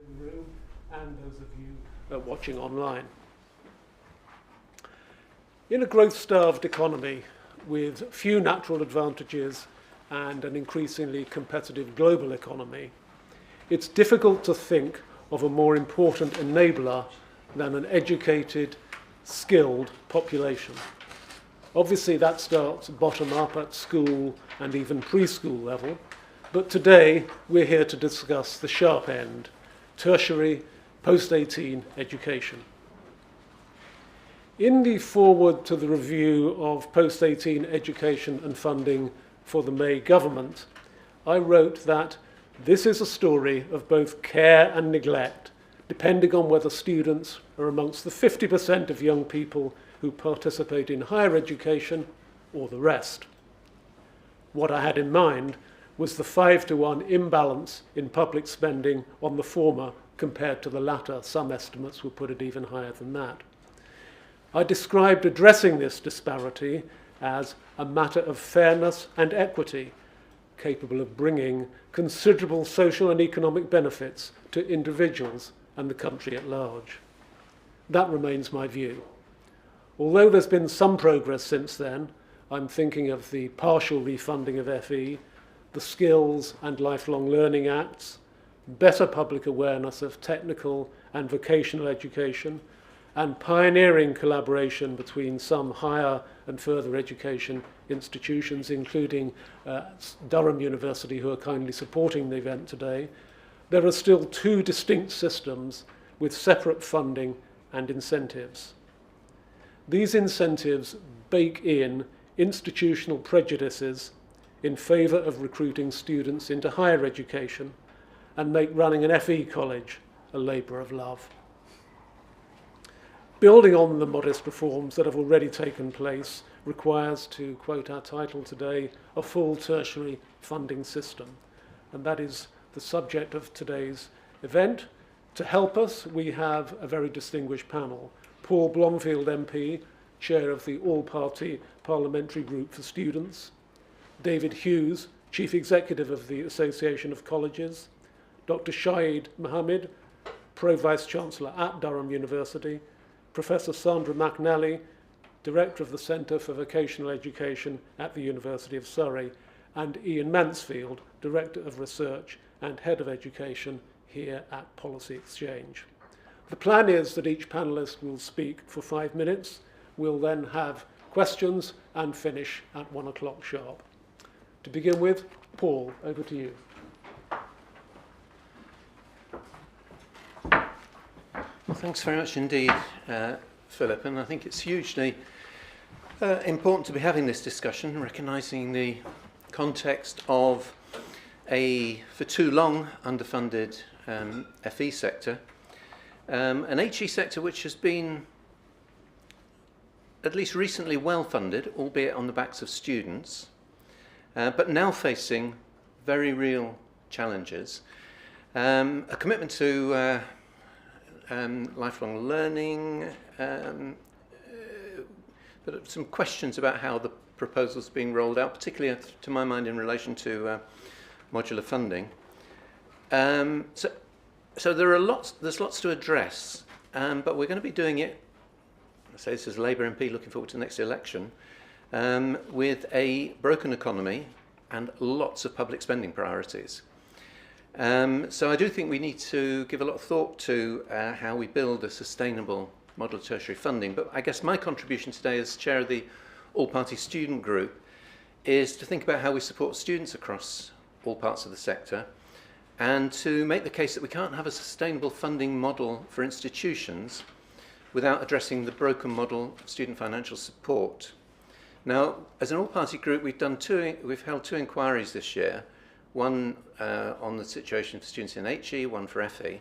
in the room and those of you watching online. In a growth-starved economy with few natural advantages and an increasingly competitive global economy, it's difficult to think of a more important enabler than an educated, skilled population. Obviously, that starts bottom up at school and even preschool level, but today we're here to discuss the sharp end, tertiary, post-18 education. In the foreword to the review of post-18 education and funding for the May government, I wrote that this is a story of both care and neglect, depending on whether students are amongst the 50% of young people who participate in higher education or the rest. What I had in mind was the 5-to-1 imbalance in public spending on the former compared to the latter. Some estimates would put it even higher than that. I described addressing this disparity as a matter of fairness and equity, capable of bringing considerable social and economic benefits to individuals and the country at large. That remains my view. Although there's been some progress since then, I'm thinking of the partial refunding of FE, the Skills and Lifelong Learning Acts, better public awareness of technical and vocational education, and pioneering collaboration between some higher and further education institutions, including Durham University, who are kindly supporting the event today, there are still two distinct systems with separate funding and incentives. These incentives bake in institutional prejudices in favour of recruiting students into higher education and make running an FE college a labour of love. Building on the modest reforms that have already taken place requires, to quote our title today, a full tertiary funding system. And that is the subject of today's event. To help us, we have a very distinguished panel. Paul Blomfield MP, Chair of the All-Party Parliamentary Group for Students. David Hughes, Chief Executive of the Association of Colleges. Dr. Shaid Mahmood, Pro-Vice-Chancellor at Durham University. Professor Sandra McNally, Director of the Centre for Vocational Education at the University of Surrey, and Iain Mansfield, Director of Research and Head of Education here at Policy Exchange. The plan is that each panellist will speak for 5 minutes. We'll then have questions and finish at 1 o'clock sharp. To begin with, Paul, over to you. Well, thanks very much indeed, Philip, and I think it's hugely important to be having this discussion, recognising the context of a, for too long, underfunded FE sector, an HE sector which has been at least recently well funded, albeit on the backs of students, but now facing very real challenges. A commitment to lifelong learning, but some questions about how the proposal's being rolled out, particularly to my mind in relation to modular funding. So there's lots to address, but we're going to be doing it, I say this as a Labour MP looking forward to the next election, with a broken economy and lots of public spending priorities. So I do think we need to give a lot of thought to how we build a sustainable model of tertiary funding. But I guess my contribution today as chair of the all-party student group is to think about how we support students across all parts of the sector and to make the case that we can't have a sustainable funding model for institutions without addressing the broken model of student financial support. Now, as an all-party group, we've held two inquiries this year. One on the situation for students in HE, one for FE.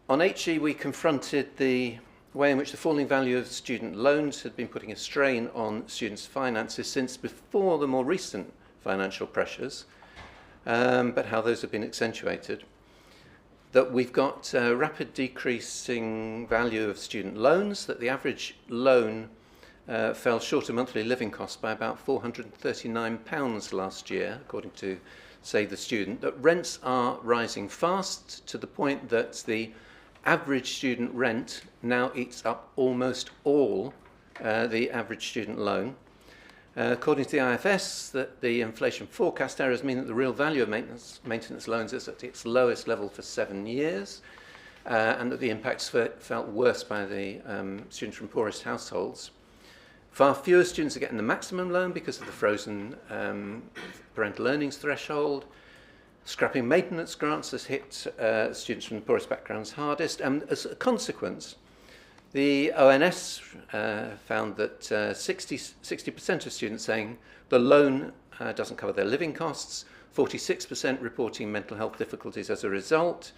On HE, we confronted the way in which the falling value of student loans had been putting a strain on students' finances since before the more recent financial pressures, but how those have been accentuated. That we've got a rapid decreasing value of student loans, that the average loan fell short of monthly living costs by about £439 last year, according to say the student, that rents are rising fast to the point that the average student rent now eats up almost all the average student loan. According to the IFS, that the inflation forecast errors mean that the real value of maintenance loans is at its lowest level for 7 years, and that the impacts felt worse by the students from poorest households. Far fewer students are getting the maximum loan because of the frozen parental earnings threshold. Scrapping maintenance grants has hit students from the poorest backgrounds hardest, and as a consequence, the ONS found that 60% of students saying the loan doesn't cover their living costs, 46% reporting mental health difficulties as a result,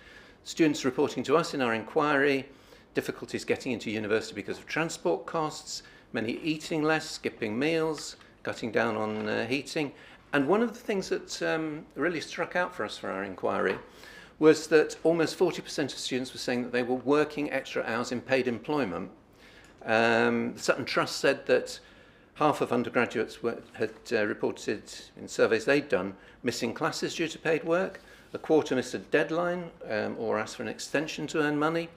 students reporting to us in our inquiry difficulties getting into university because of transport costs, many eating less, skipping meals, cutting down on heating. And one of the things that really struck out for us for our inquiry was that almost 40% of students were saying that they were working extra hours in paid employment. The Sutton Trust said that half of undergraduates had reported in surveys they'd done missing classes due to paid work, a quarter missed a deadline or asked for an extension to earn money.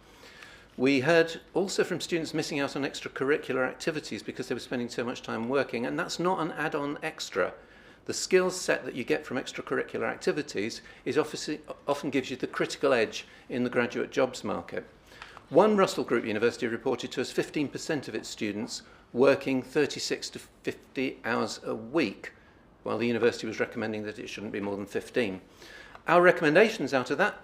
We heard also from students missing out on extracurricular activities because they were spending so much time working, and that's not an add-on extra. The skills set that you get from extracurricular activities is often gives you the critical edge in the graduate jobs market. One Russell Group university reported to us 15% of its students working 36 to 50 hours a week, while the university was recommending that it shouldn't be more than 15. Our recommendations out of that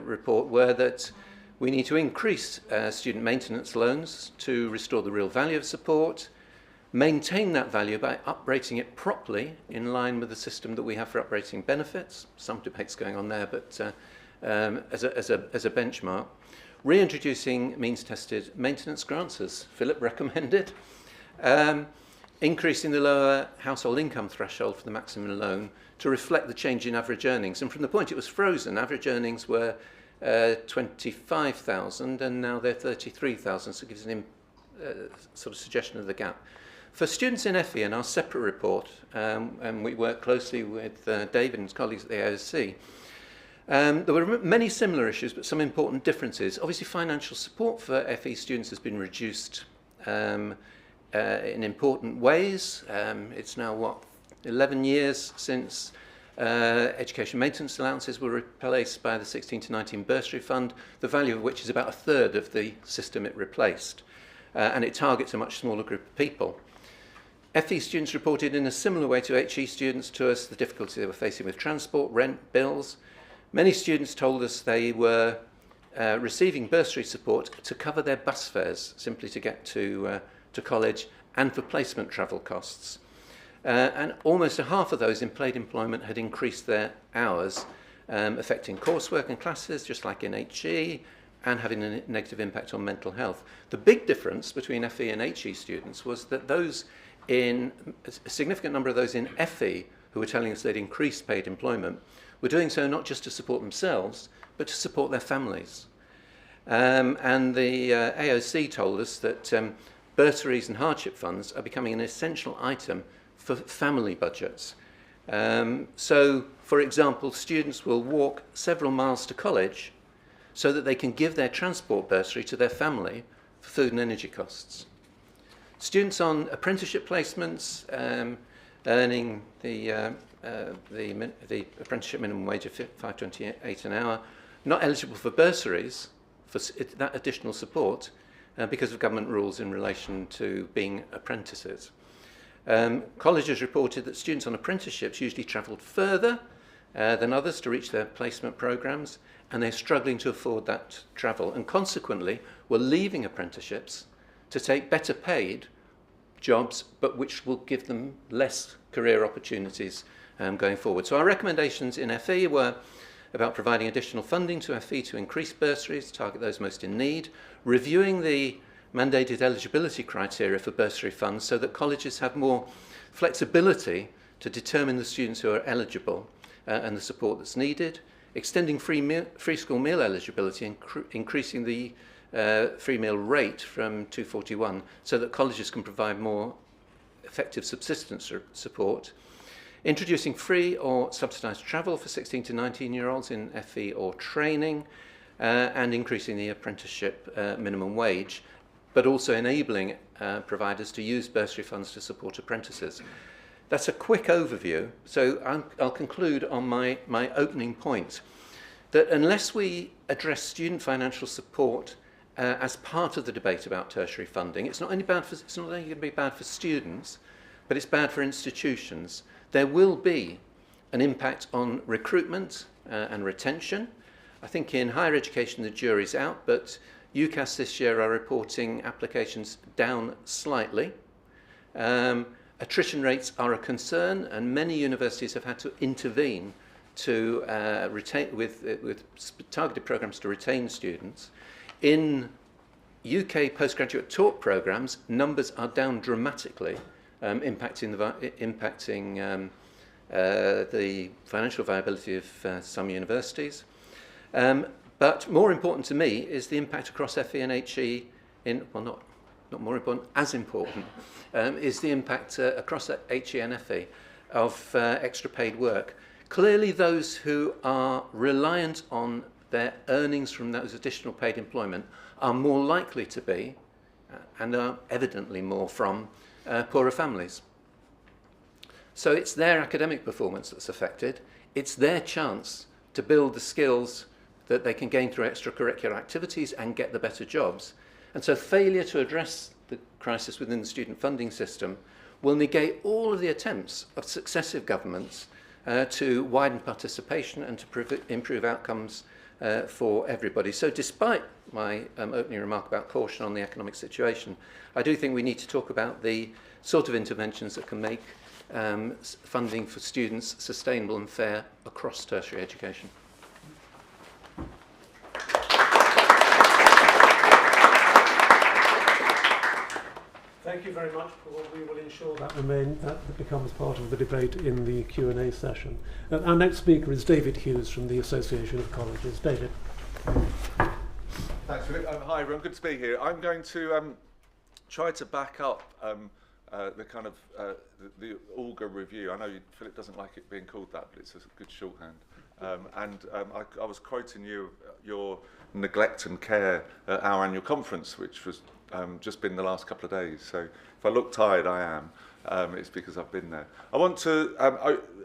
report were that we need to increase student maintenance loans to restore the real value of support, maintain that value by uprating it properly in line with the system that we have for uprating benefits. Some debates going on there, but as a benchmark. Reintroducing means-tested maintenance grants, as Philip recommended. Increasing the lower household income threshold for the maximum loan to reflect the change in average earnings. And from the point it was frozen, average earnings were 25,000 and now they're 33,000, so it gives an sort of suggestion of the gap. For students in FE, in our separate report, and we work closely with David and his colleagues at the AOC, there were many similar issues, but some important differences. Obviously, financial support for FE students has been reduced in important ways. It's now, 11 years since education maintenance allowances were replaced by the 16 to 19 bursary fund, the value of which is about a third of the system it replaced. And it targets a much smaller group of people. FE students reported in a similar way to HE students to us the difficulty they were facing with transport, rent, bills. Many students told us they were receiving bursary support to cover their bus fares, simply to get to college, and for placement travel costs. And almost a half of those in paid employment had increased their hours, affecting coursework and classes, just like in HE, and having a negative impact on mental health. The big difference between FE and HE students was that a significant number of those in FE who were telling us they'd increased paid employment were doing so not just to support themselves, but to support their families. And the AOC told us that bursaries and hardship funds are becoming an essential item for family budgets. So, for example, students will walk several miles to college so that they can give their transport bursary to their family for food and energy costs. Students on apprenticeship placements earning the apprenticeship minimum wage of $5.28 an hour, not eligible for bursaries for that additional support because of government rules in relation to being apprentices. Colleges reported that students on apprenticeships usually travelled further than others to reach their placement programmes, and they're struggling to afford that travel, and consequently were leaving apprenticeships to take better paid jobs, but which will give them less career opportunities going forward. So our recommendations in FE were about providing additional funding to FE to increase bursaries, target those most in need, reviewing the mandated eligibility criteria for bursary funds so that colleges have more flexibility to determine the students who are eligible and the support that's needed, extending free school meal eligibility, increasing the free meal rate from $2.41 so that colleges can provide more effective subsistence support, Introducing free or subsidised travel for 16 to 19-year-olds in FE or training, and increasing the apprenticeship minimum wage, but also enabling providers to use bursary funds to support apprentices. That's a quick overview, so I'll conclude on my opening point, that unless we address student financial support as part of the debate about tertiary funding, it's not only going to be bad for students, but it's bad for institutions. There will be an impact on recruitment and retention. I think in higher education the jury's out, but UCAS this year are reporting applications down slightly. Attrition rates are a concern, and many universities have had to intervene to retain with targeted programs to retain students. In UK postgraduate taught programs, numbers are down dramatically, impacting the financial viability of some universities. But more important to me is the impact across FE and HE not more important, as important, is the impact across HE and FE of extra paid work. Clearly those who are reliant on their earnings from those additional paid employment are more likely to be, and are evidently more from, poorer families. So it's their academic performance that's affected. It's their chance to build the skills that they can gain through extracurricular activities and get the better jobs. And so failure to address the crisis within the student funding system will negate all of the attempts of successive governments to widen participation and to improve outcomes for everybody. So despite my opening remark about caution on the economic situation, I do think we need to talk about the sort of interventions that can make funding for students sustainable and fair across tertiary education. Thank you very much, Paul. We will ensure that becomes part of the debate in the Q&A session. Our next speaker is David Hughes from the Association of Colleges. David. Thanks, Philip. Hi, everyone. Good to be here. I'm going to try to back up the kind of the Augar review. I know Philip doesn't like it being called that, but it's a good shorthand. I was quoting your neglect and care at our annual conference, which was just been the last couple of days. So if I look tired, I am. It's because I've been there. I want to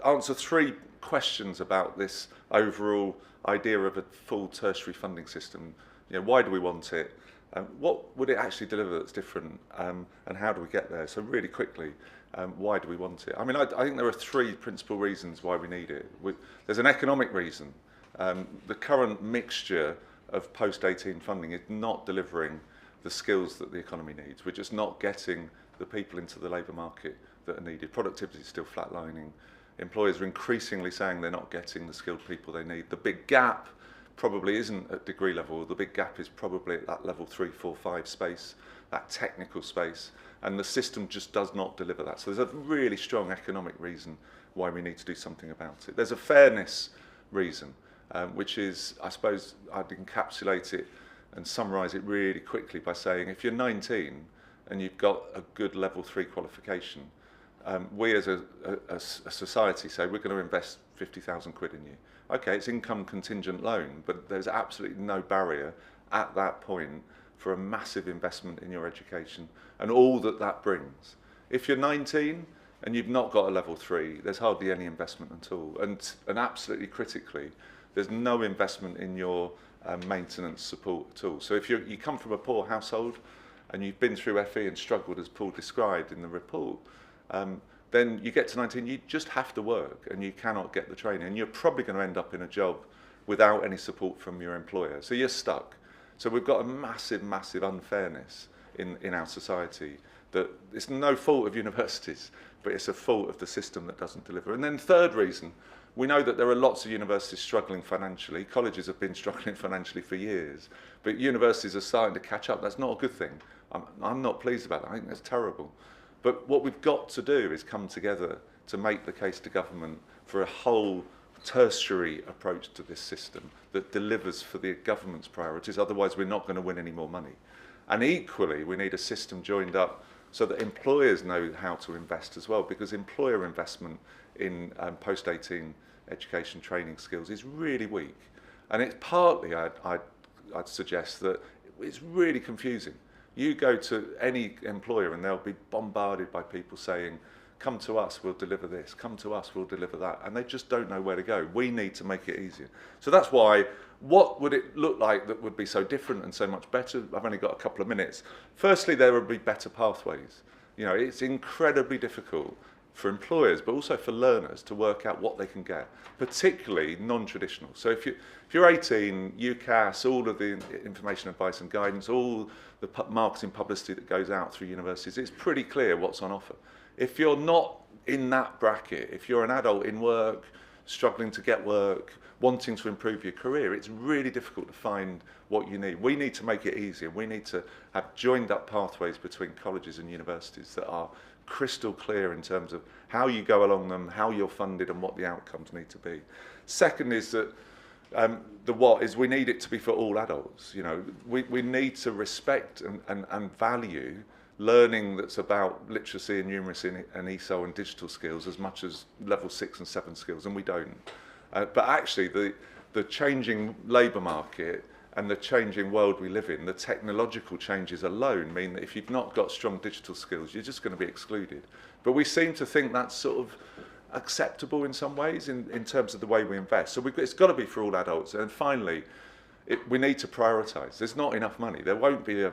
answer 3 questions about this overall idea of a full tertiary funding system. You know, why do we want it? What would it actually deliver that's different? And how do we get there? So really quickly, why do we want it? I mean, I think there are 3 principal reasons why we need it. There's an economic reason. The current mixture of post-18 funding is not delivering the skills that the economy needs. We're just not getting the people into the labour market that are needed. Productivity is still flatlining. Employers are increasingly saying they're not getting the skilled people they need. The big gap probably isn't at degree level. The big gap is probably at that level 3, 4, 5 space, that technical space, and the system just does not deliver that. So there's a really strong economic reason why we need to do something about it. There's a fairness reason, which is, I suppose, I'd encapsulate it and summarise it really quickly by saying if you're 19 and you've got a good level 3 qualification, we as a society say we're going to invest 50,000 quid in you. Okay, it's income contingent loan, but there's absolutely no barrier at that point for a massive investment in your education and all that that brings. If you're 19 and you've not got a level 3, there's hardly any investment at all. And absolutely critically, there's no investment in your maintenance support at all. So if you come from a poor household and you've been through FE and struggled, as Paul described in the report, then you get to 19, you just have to work and you cannot get the training. And you're probably going to end up in a job without any support from your employer. So you're stuck. So we've got a massive, massive unfairness in our society that it's no fault of universities, but it's a fault of the system that doesn't deliver. And then third reason, we know that there are lots of universities struggling financially. Colleges have been struggling financially for years, but universities are starting to catch up. That's not a good thing. I'm not pleased about that. I think that's terrible. But what we've got to do is come together to make the case to government for a whole tertiary approach to this system that delivers for the government's priorities. Otherwise, we're not going to win any more money. And equally, we need a system joined up so that employers know how to invest as well, because employer investment in post-18 education training skills is really weak. And it's partly, I'd suggest, that it's really confusing. You go to any employer and they'll be bombarded by people saying, come to us, we'll deliver this, come to us, we'll deliver that, and they just don't know where to go. We need to make it easier. So that's why, what would it look like that would be so different and so much better? I've only got a couple of minutes. Firstly, there would be better pathways. You know, it's incredibly difficult for employers, but also for learners to work out what they can get, particularly non-traditional. So if you're 18, UCAS, all of the information, advice and guidance, all the marketing publicity that goes out through universities, it's pretty clear what's on offer. If you're not in that bracket, if you're an adult in work, struggling to get work, wanting to improve your career, it's really difficult to find what you need. We need to make it easier. We need to have joined up pathways between colleges and universities that are crystal clear in terms of how you go along them, how you're funded and what the outcomes need to be. Second is that we need it to be for all adults. You know, we need to respect and value learning that's about literacy and numeracy and ESOL and digital skills as much as level 6 and 7 skills, and we don't. But actually the changing labour market and the changing world we live in, the technological changes alone mean that if you've not got strong digital skills, you're just going to be excluded. But we seem to think that's sort of acceptable in some ways in terms of the way we invest. So it's got to be for all adults. And finally, we need to prioritise. There's not enough money. There won't be a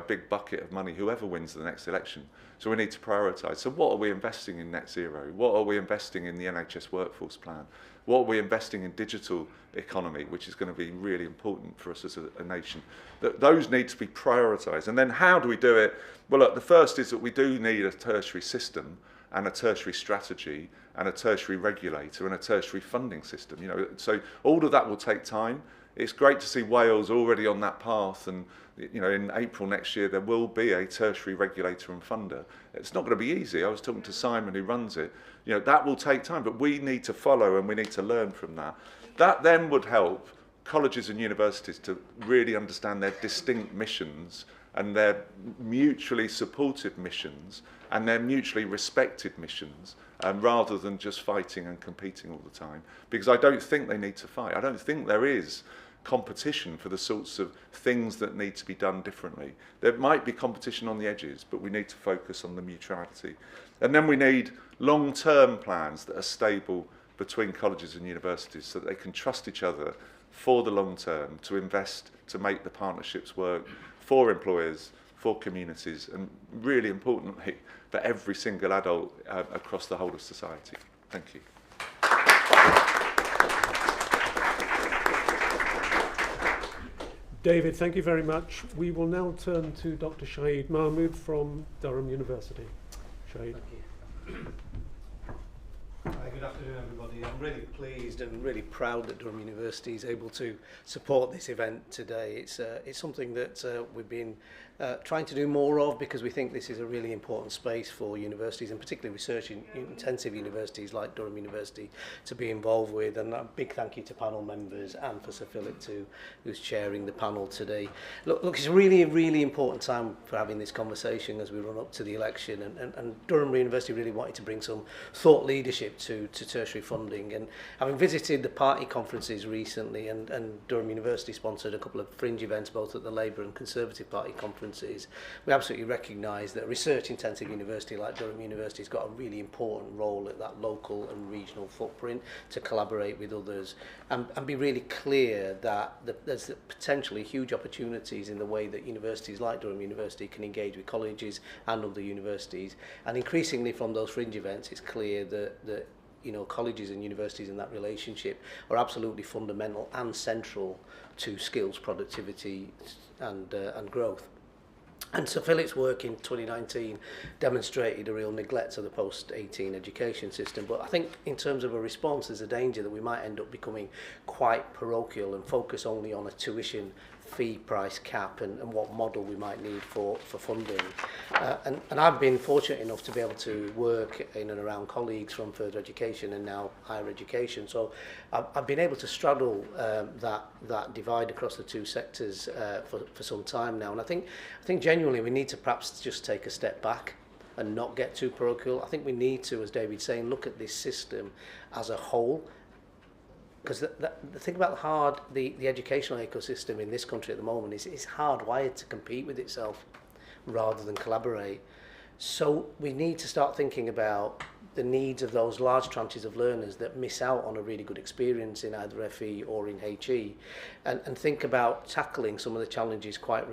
big bucket of money whoever wins the next election. So we need to prioritise. So what are we investing in net zero? What are we investing in the NHS workforce plan? What are we investing in digital economy, which is going to be really important for us as a nation? Those need to be prioritised. And then how do we do it? Well, look, the first is that we do need a tertiary system and a tertiary strategy and a tertiary regulator and a tertiary funding system. You know, so all of that will take time. It's great to see Wales already on that path, and you know, in April next year there will be a tertiary regulator and funder. It's not going to be easy. I was talking to Simon who runs it. You know, that will take time, but we need to follow and we need to learn from that. That then would help colleges and universities to really understand their distinct missions and their mutually supportive missions and their mutually respected missions, rather than just fighting and competing all the time. Because I don't think they need to fight. I don't think there is competition for the sorts of things that need to be done differently. There might be competition on the edges, but we need to focus on the mutuality. And then we need long-term plans that are stable between colleges and universities so that they can trust each other for the long term to invest, to make the partnerships work for employers, for communities, and really importantly, for every single adult across the whole of society. Thank you. David, thank you very much. We will now turn to Dr. Shaid Mahmood from Durham University. Shaid. Thank you. Hi, good afternoon, everybody. I'm really pleased and really proud that Durham University is able to support this event today. It's something that we've been trying to do more of because we think this is a really important space for universities, and particularly research-intensive universities like Durham University, to be involved with. And a big thank you to panel members and for Sir Philip too, who's chairing the panel today. Look, it's a really, really important time for having this conversation as we run up to the election, and Durham University really wanted to bring some thought leadership to tertiary funding. And having visited the party conferences recently, and Durham University sponsored a couple of fringe events both at the Labour and Conservative Party conferences, we absolutely recognise that a research-intensive university like Durham University has got a really important role at that local and regional footprint to collaborate with others and be really clear that there's potentially huge opportunities in the way that universities like Durham University can engage with colleges and other universities. And increasingly from those fringe events, it's clear that you know, colleges and universities in that relationship are absolutely fundamental and central to skills, productivity and growth. And Sir Philip's work in 2019 demonstrated a real neglect of the post-18 education system. But I think in terms of a response, there's a danger that we might end up becoming quite parochial and focus only on a tuition fee price cap and what model we might need for funding. And I've been fortunate enough to be able to work in and around colleagues from further education and now higher education. So I've been able to straddle that divide across the two sectors for some time now. And I think genuinely we need to perhaps just take a step back and not get too parochial. I think we need to, as David's saying, look at this system as a whole. Because the thing about the educational ecosystem in this country at the moment is it's hardwired to compete with itself rather than collaborate. So we need to start thinking about the needs of those large tranches of learners that miss out on a really good experience in either FE or in HE, and think about tackling some of the challenges quite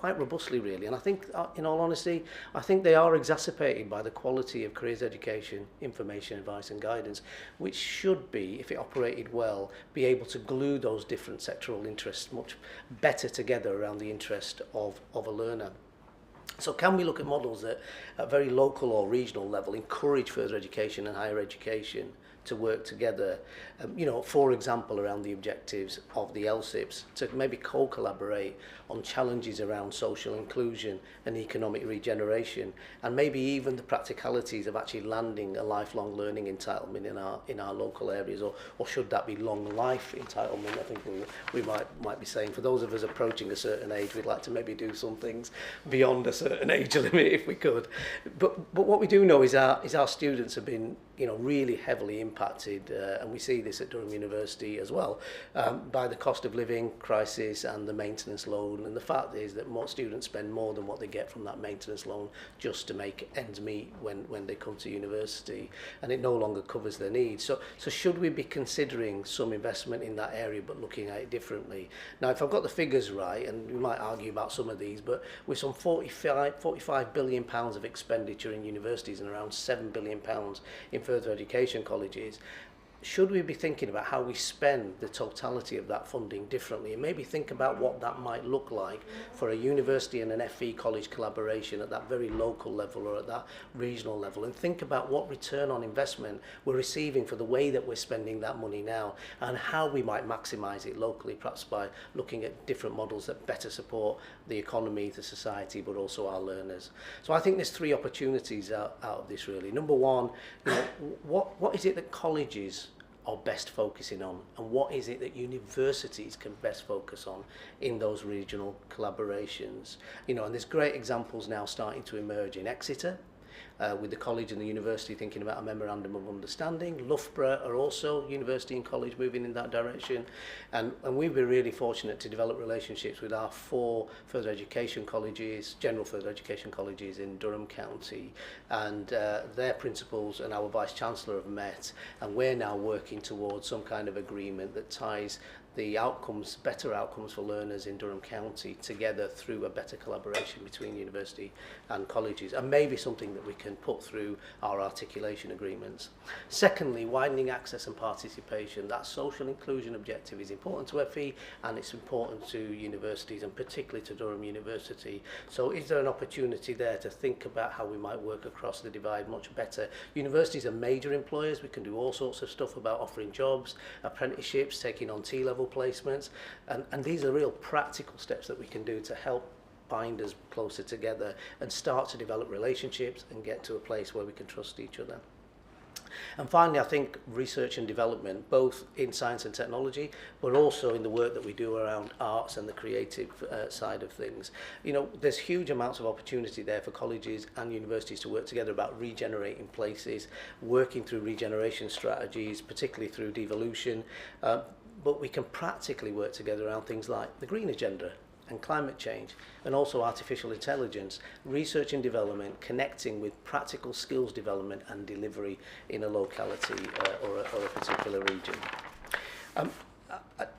robustly, really. And I think, in all honesty, I think they are exacerbated by the quality of careers education, information, advice and guidance, which should be, if it operated well, be able to glue those different sectoral interests much better together around the interest of a learner. So can we look at models that at very local or regional level encourage further education and higher education to work together, for example, around the objectives of the LSIPs, to maybe co-collaborate on challenges around social inclusion and economic regeneration, and maybe even the practicalities of actually landing a lifelong learning entitlement in our local areas, or should that be long life entitlement? I think we might be saying, for those of us approaching a certain age, we'd like to maybe do some things beyond a certain age limit if we could. But what we do know is our students have been really heavily impacted, and we see this at Durham University as well, by the cost of living crisis and the maintenance loan. And the fact is that more students spend more than what they get from that maintenance loan just to make ends meet when they come to university, and it no longer covers their needs. So should we be considering some investment in that area, but looking at it differently? Now, if I've got the figures right, and we might argue about some of these, but with some 45 billion pounds of expenditure in universities and around 7 billion pounds in further education colleges, should we be thinking about how we spend the totality of that funding differently, and maybe think about what that might look like for a university and an FE college collaboration at that very local level or at that regional level, and think about what return on investment we're receiving for the way that we're spending that money now, and how we might maximise it locally, perhaps by looking at different models that better support the economy, the society, but also our learners. So I think there's three opportunities out of this, really. Number one, what is it that colleges are best focusing on, and what is it that universities can best focus on in those regional collaborations? And there's great examples now starting to emerge in Exeter, with the college and the university thinking about a memorandum of understanding. Loughborough are also university and college moving in that direction, and we've been really fortunate to develop relationships with our 4 further education colleges, general further education colleges in Durham County, and their principals and our Vice-Chancellor have met, and we're now working towards some kind of agreement that ties the better outcomes for learners in Durham County together through a better collaboration between university and colleges, and maybe something that we can put through our articulation agreements. Secondly, widening access and participation. That social inclusion objective is important to FE, and it's important to universities, and particularly to Durham University. So is there an opportunity there to think about how we might work across the divide much better? Universities are major employers. We can do all sorts of stuff about offering jobs, apprenticeships, taking on T-level placements, and these are real practical steps that we can do to help bind us closer together and start to develop relationships and get to a place where we can trust each other. And finally, I think research and development, both in science and technology, but also in the work that we do around arts and the creative side of things. There's huge amounts of opportunity there for colleges and universities to work together about regenerating places, working through regeneration strategies, particularly through devolution, but we can practically work together around things like the green agenda and climate change, and also artificial intelligence, research and development, connecting with practical skills development and delivery in a locality or a particular region.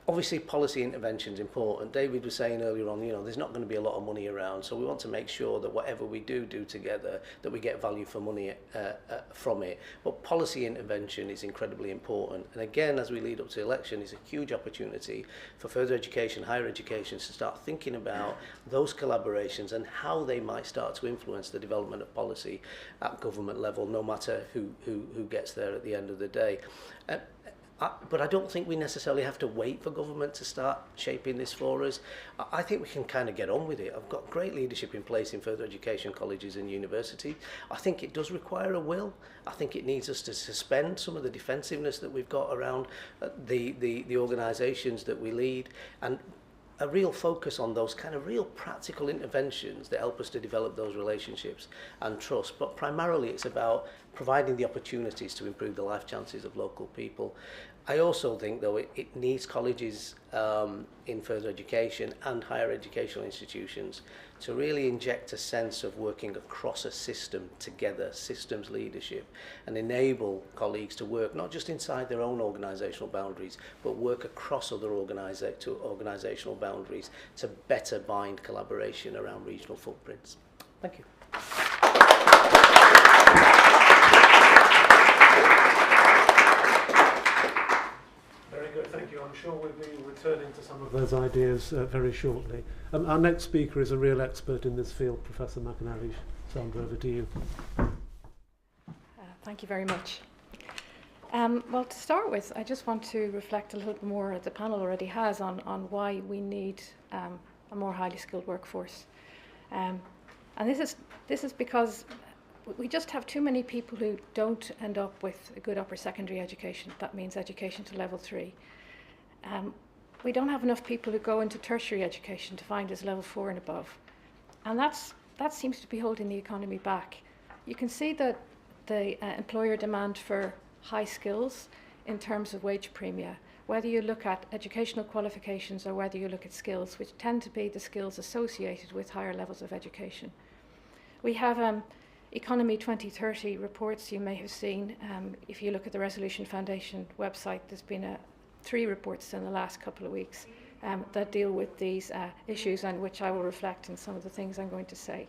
Obviously, policy intervention is important. David was saying earlier on, there's not going to be a lot of money around, so we want to make sure that whatever we do together, that we get value for money from it. But policy intervention is incredibly important. And again, as we lead up to the election, is a huge opportunity for further education, higher education, to start thinking about those collaborations and how they might start to influence the development of policy at government level, no matter who gets there at the end of the day. But I don't think we necessarily have to wait for government to start shaping this for us. I think we can kind of get on with it. I've got great leadership in place in further education colleges and university. I think it does require a will. I think it needs us to suspend some of the defensiveness that we've got around the organisations that we lead. And a real focus on those kind of real practical interventions that help us to develop those relationships and trust. But primarily it's about providing the opportunities to improve the life chances of local people. I also think, though, it needs colleges in further education and higher educational institutions to really inject a sense of working across a system together, systems leadership, and enable colleagues to work not just inside their own organisational boundaries, but work across other organisational boundaries to better bind collaboration around regional footprints. Thank you. Thank you. I'm sure we'll be returning to some of those ideas very shortly. Our next speaker is a real expert in this field, Professor McNally. Sandra, over to you. Thank you very much. Well, to start with, I just want to reflect a little bit more, as the panel already has, on why we need a more highly skilled workforce. And this is because we just have too many people who don't end up with a good upper secondary education. That means education to level 3. We don't have enough people who go into tertiary education to find as level 4 and above. And that seems to be holding the economy back. You can see that the employer demand for high skills in terms of wage premia, whether you look at educational qualifications or whether you look at skills, which tend to be the skills associated with higher levels of education. We have Economy 2030 reports you may have seen. If you look at the Resolution Foundation website, there's been 3 reports in the last couple of weeks that deal with these issues, and which I will reflect in some of the things I'm going to say.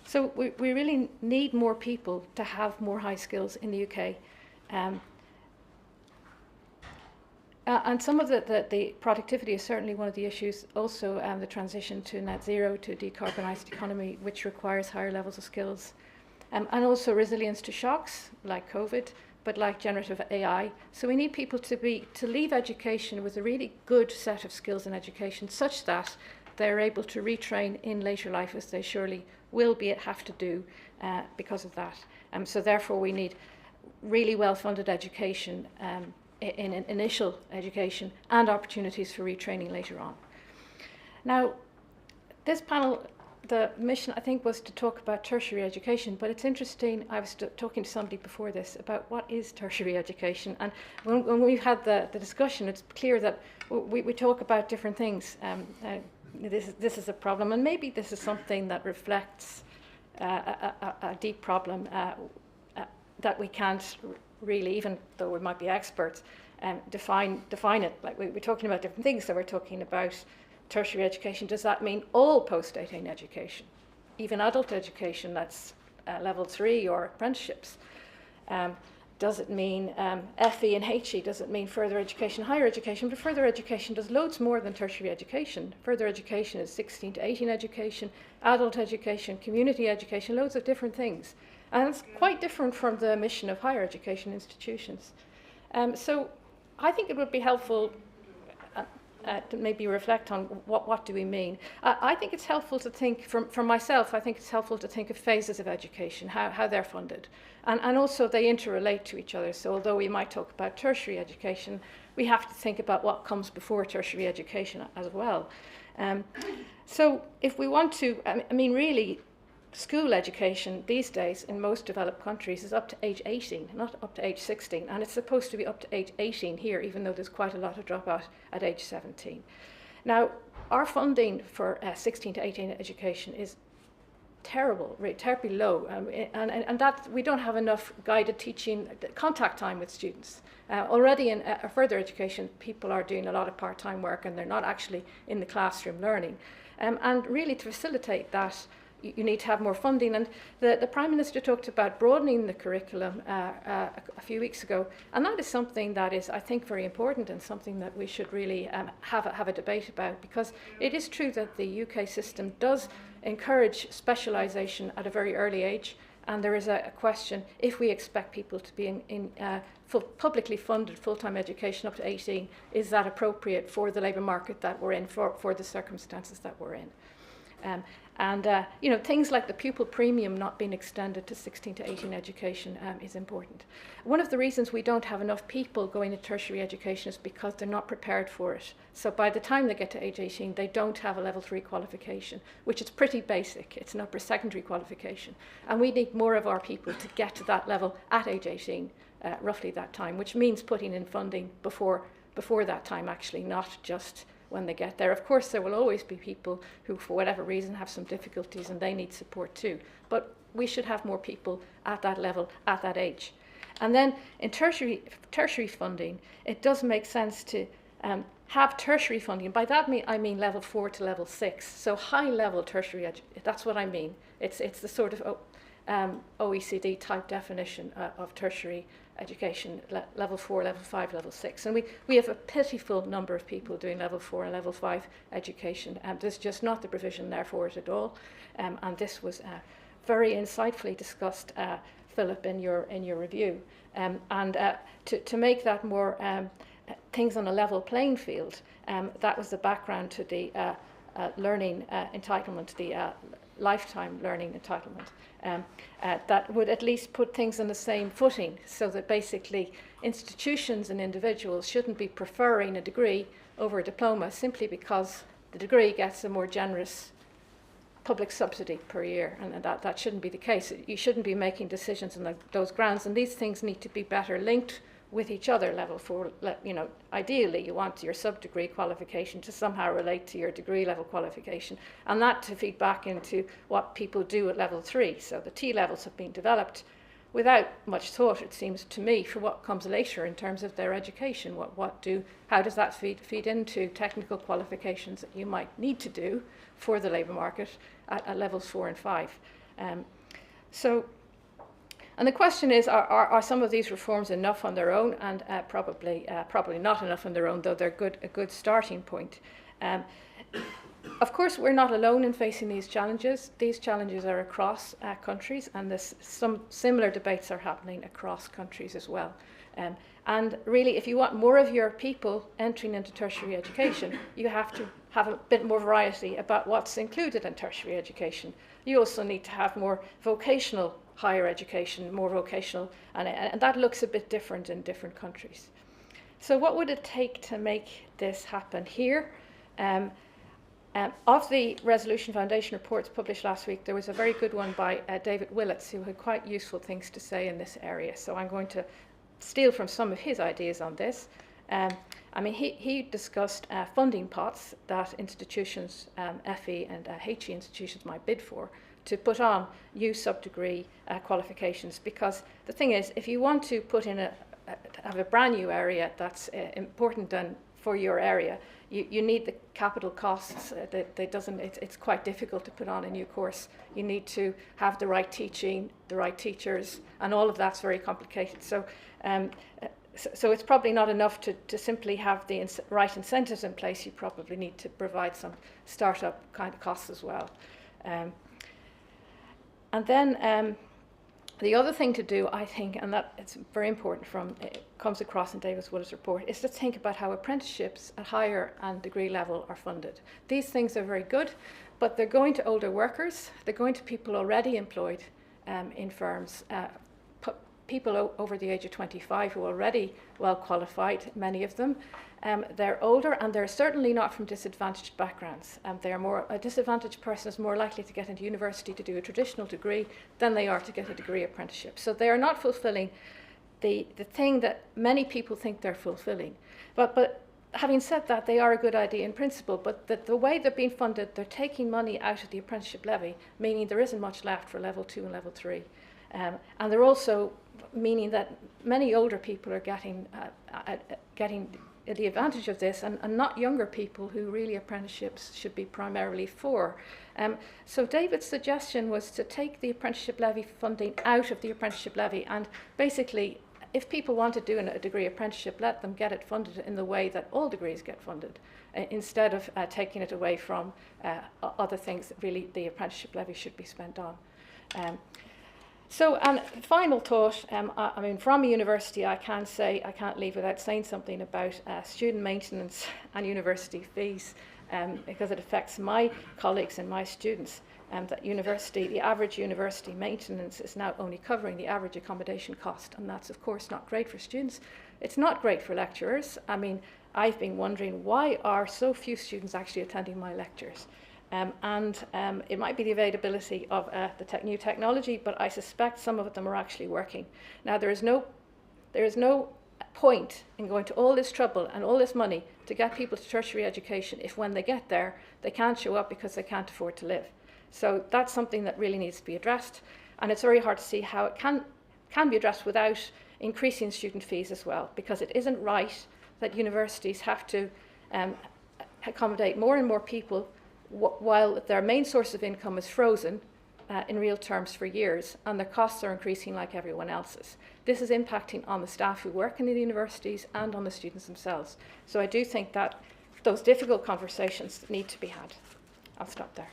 So we really need more people to have more high skills in the UK. And some of the productivity is certainly one of the issues. Also, the transition to net zero, to a decarbonised economy, which requires higher levels of skills. And also resilience to shocks, like COVID, but like generative AI. So we need people to leave education with a really good set of skills in education, such that they're able to retrain in later life, as they surely will have to do because of that. So therefore we need really well-funded education in initial education and opportunities for retraining later on. Now, this panel, the mission, I think, was to talk about tertiary education, but it's interesting, I was talking to somebody before this about what is tertiary education, and when we've had the discussion, it's clear that we talk about different things. This is a problem, and maybe this is something that reflects a deep problem that we can't really, even though we might be experts, define it. Like we're talking about different things, so we're talking about tertiary education. Does that mean all post-18 education, even adult education that's level 3 or apprenticeships? Does it mean FE and HE? Does it mean further education, higher education? But further education does loads more than tertiary education. Further education is 16 to 18 education, adult education, community education, loads of different things. And it's quite different from the mission of higher education institutions. So I think it would be helpful to maybe reflect on what do we mean. I think it's helpful to think, for myself, I think it's helpful to think of phases of education, how they're funded. And also they interrelate to each other. So although we might talk about tertiary education, we have to think about what comes before tertiary education as well. So if we want to, I mean, really, school education these days in most developed countries is up to age 18, not up to age 16, and it's supposed to be up to age 18 here, even though there's quite a lot of dropout at age 17. Now, our funding for 16 to 18 education is terrible, terribly low, and that we don't have enough guided teaching, contact time with students. Already in further education, people are doing a lot of part-time work, and they're not actually in the classroom learning. And really, to facilitate that, you need to have more funding. And the Prime Minister talked about broadening the curriculum a few weeks ago, and that is something that is, I think, very important, and something that we should really have a debate about, because it is true that the UK system does encourage specialisation at a very early age, and there is a question, if we expect people to be in publicly funded full-time education up to 18, is that appropriate for the labour market that we're in, for the circumstances that we're in? You know, things like the pupil premium not being extended to 16 to 18 education is important. One of the reasons we don't have enough people going to tertiary education is because they're not prepared for it. So by the time they get to age 18, they don't have a level 3 qualification, which is pretty basic. It's an upper secondary qualification. And we need more of our people to get to that level at age 18, roughly that time, which means putting in funding before that time, actually, not just when they get there. Of course, there will always be people who, for whatever reason, have some difficulties and they need support too. But we should have more people at that level, at that age. And then in tertiary funding, it does make sense to have tertiary funding. By that I mean level 4 to level 6. So high level tertiary that's what I mean. It's the sort of OECD type definition of tertiary education, level 4, level 5, level 6. And we have a pitiful number of people doing level 4 and level 5 education. There's just not the provision there for it at all. And this was very insightfully discussed, Philip, in your review. To make that more things on a level playing field, that was the background to the learning entitlement, the lifetime learning entitlement. That would at least put things on the same footing, so that basically institutions and individuals shouldn't be preferring a degree over a diploma simply because the degree gets a more generous public subsidy per year, and that shouldn't be the case. You shouldn't be making decisions on those grounds, and these things need to be better linked with each other. Level 4, you know, ideally you want your sub-degree qualification to somehow relate to your degree level qualification, and that to feed back into what people do at level 3. So the T-levels have been developed without much thought, it seems to me, for what comes later in terms of their education. How does that feed into technical qualifications that you might need to do for the labour market at levels 4 and 5? And the question is, are some of these reforms enough on their own? And probably not enough on their own, though they're a good starting point. Of course, we're not alone in facing these challenges. These challenges are across countries, and some similar debates are happening across countries as well. And really, if you want more of your people entering into tertiary education, you have to have a bit more variety about what's included in tertiary education. You also need to have more vocational higher education, more vocational, and that looks a bit different in different countries. So what would it take to make this happen here? Of the Resolution Foundation reports published last week, there was a very good one by David Willits, who had quite useful things to say in this area. So I'm going to steal from some of his ideas on this. He discussed funding pots that institutions, FE and HE institutions might bid for, to put on new sub-degree qualifications. Because the thing is, if you want to put in have a brand new area that's important and for your area, you need the capital costs. It's quite difficult to put on a new course. You need to have the right teaching, the right teachers, and all of that's very complicated. So it's probably not enough to simply have the right incentives in place. You probably need to provide some startup kind of costs as well. And then the other thing to do, I think, and that it's very important it comes across in David Willits' report, is to think about how apprenticeships at higher and degree level are funded. These things are very good, but they're going to older workers, they're going to people already employed in firms, people over the age of 25 who are already well qualified, many of them. They're older, and they're certainly not from disadvantaged backgrounds. A disadvantaged person is more likely to get into university to do a traditional degree than they are to get a degree apprenticeship. So they are not fulfilling the thing that many people think they're fulfilling. But having said that, they are a good idea in principle, but the way they're being funded, they're taking money out of the apprenticeship levy, meaning there isn't much left for level 2 and level 3. And they're also meaning that many older people are getting the advantage of this, and not younger people who really apprenticeships should be primarily for. So David's suggestion was to take the apprenticeship levy funding out of the apprenticeship levy, and basically, if people want to do a degree apprenticeship, let them get it funded in the way that all degrees get funded, instead of taking it away from other things that really the apprenticeship levy should be spent on. So, final thought, from a university, I can't leave without saying something about student maintenance and university fees. because it affects my colleagues and my students. That the average university maintenance is now only covering the average accommodation cost, and that's of course not great for students. It's not great for lecturers. I mean, I've been wondering, why are so few students actually attending my lectures? It might be the availability of the new technology, but I suspect some of them are actually working. Now, there is no point in going to all this trouble and all this money to get people to tertiary education if when they get there, they can't show up because they can't afford to live. So that's something that really needs to be addressed, and it's very hard to see how it can be addressed without increasing student fees as well, because it isn't right that universities have to accommodate more and more people while their main source of income is frozen in real terms for years, and their costs are increasing like everyone else's. This is impacting on the staff who work in the universities and on the students themselves. So I do think that those difficult conversations need to be had. I'll stop there.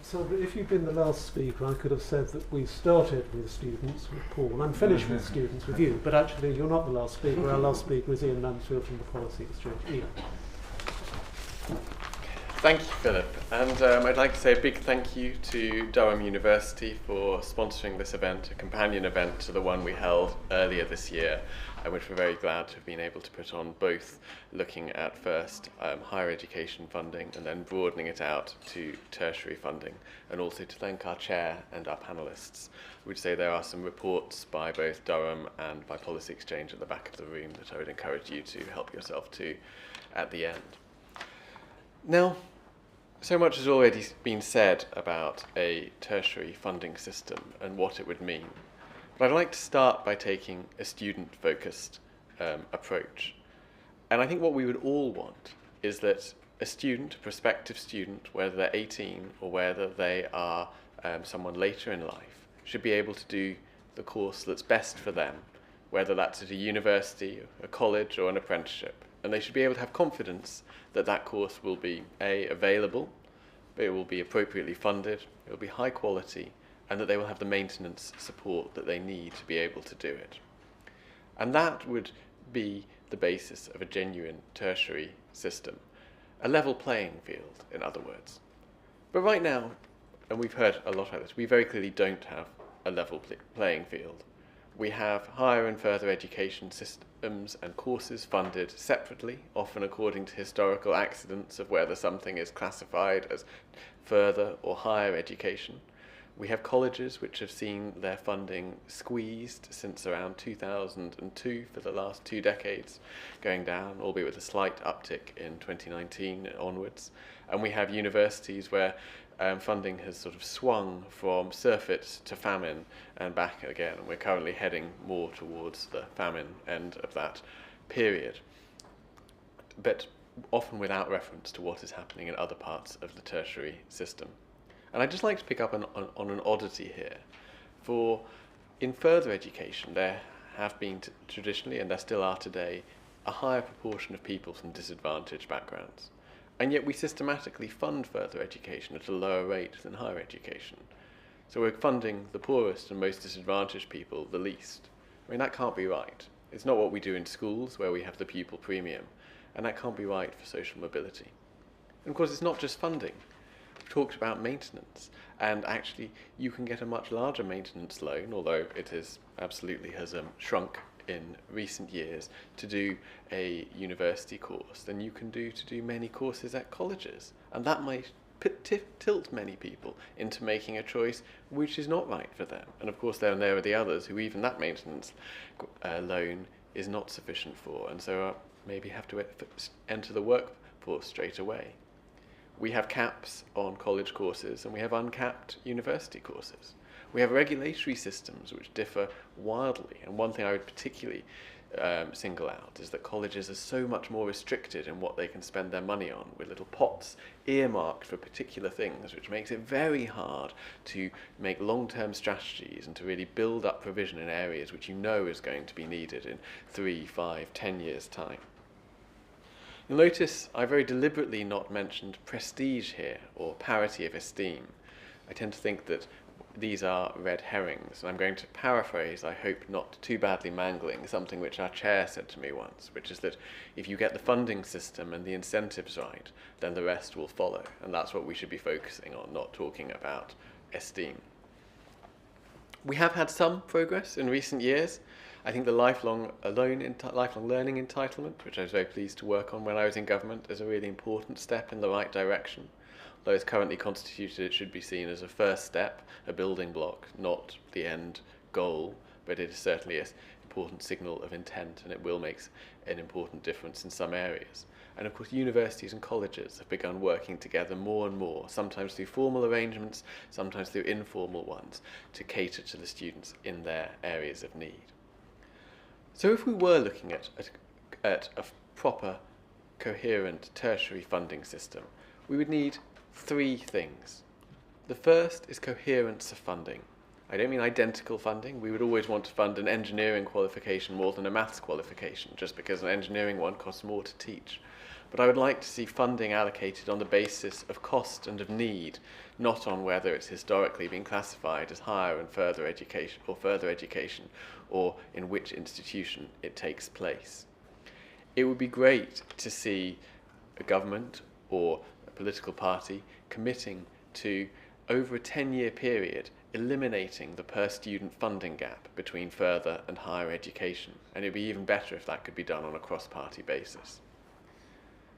Sandra, if you'd been the last speaker, I could have said that we started with students, with Paul, and finished with students, with you. But actually, you're not the last speaker. Our last speaker is Iain Mansfield from the Policy Exchange. Iain. Thank you, Philip. And I'd like to say a big thank you to Durham University for sponsoring this event, a companion event to the one we held earlier this year, which we're very glad to have been able to put on, both looking at first higher education funding and then broadening it out to tertiary funding, and also to thank our chair and our panellists. I would say there are some reports by both Durham and by Policy Exchange at the back of the room that I would encourage you to help yourself to at the end. Now, so much has already been said about a tertiary funding system and what it would mean. But I'd like to start by taking a student-focused approach. And I think what we would all want is that a student, a prospective student, whether they're 18 or whether they are someone later in life, should be able to do the course that's best for them, whether that's at a university, a college, or an apprenticeship. And they should be able to have confidence that that course will be available, it will be appropriately funded, it will be high quality, and that they will have the maintenance support that they need to be able to do it. And that would be the basis of a genuine tertiary system, a level playing field, in other words. But right now, and we've heard a lot about this, we very clearly don't have a level playing field. We have higher and further education systems and courses funded separately, often according to historical accidents of whether something is classified as further or higher education. We have colleges which have seen their funding squeezed since around 2002 for the last 2 decades, going down, albeit with a slight uptick in 2019 onwards. And we have universities where funding has sort of swung from surfeit to famine and back again. We're currently heading more towards the famine end of that period, but often without reference to what is happening in other parts of the tertiary system. And I'd just like to pick up on an oddity here. For in further education, there have been traditionally, and there still are today, a higher proportion of people from disadvantaged backgrounds. And yet we systematically fund further education at a lower rate than higher education. So we're funding the poorest and most disadvantaged people the least. I mean, that can't be right. It's not what we do in schools, where we have the pupil premium, and that can't be right for social mobility. And of course, it's not just funding. We've talked about maintenance, and actually you can get a much larger maintenance loan, although it is absolutely has shrunk in recent years, to do a university course than you can do to do many courses at colleges. And that might tilt many people into making a choice which is not right for them. And of course then there are the others who even that maintenance loan is not sufficient for, and so maybe have to enter the workforce straight away. We have caps on college courses and we have uncapped university courses. We have regulatory systems which differ wildly, and one thing I would particularly single out is that colleges are so much more restricted in what they can spend their money on, with little pots earmarked for particular things, which makes it very hard to make long-term strategies and to really build up provision in areas which you know is going to be needed in 3, 5, 10 years' time. You'll notice I very deliberately not mentioned prestige here, or parity of esteem. I tend to think that these are red herrings. And I'm going to paraphrase, I hope not too badly mangling, something which our chair said to me once, which is that if you get the funding system and the incentives right, then the rest will follow. And that's what we should be focusing on, not talking about esteem. We have had some progress in recent years. I think the lifelong learning entitlement, which I was very pleased to work on when I was in government, is a really important step in the right direction. Though it's currently constituted, it should be seen as a first step, a building block, not the end goal, but it is certainly an important signal of intent, and it will make an important difference in some areas. And of course, universities and colleges have begun working together more and more, sometimes through formal arrangements, sometimes through informal ones, to cater to the students in their areas of need. So if we were looking at a proper, coherent tertiary funding system, we would need three things. The first is coherence of funding. I don't mean identical funding. We would always want to fund an engineering qualification more than a maths qualification, just because an engineering one costs more to teach. But I would like to see funding allocated on the basis of cost and of need, not on whether it's historically been classified as higher and further education, or in which institution it takes place. It would be great to see a government or a political party committing to, over a 10-year period, eliminating the per-student funding gap between further and higher education, and it would be even better if that could be done on a cross-party basis.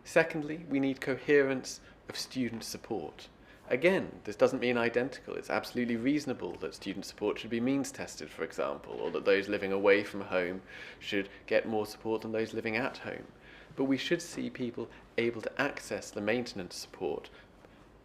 Secondly, we need coherence of student support. Again, this doesn't mean identical. It's absolutely reasonable that student support should be means tested, for example, or that those living away from home should get more support than those living at home. But we should see people able to access the maintenance support,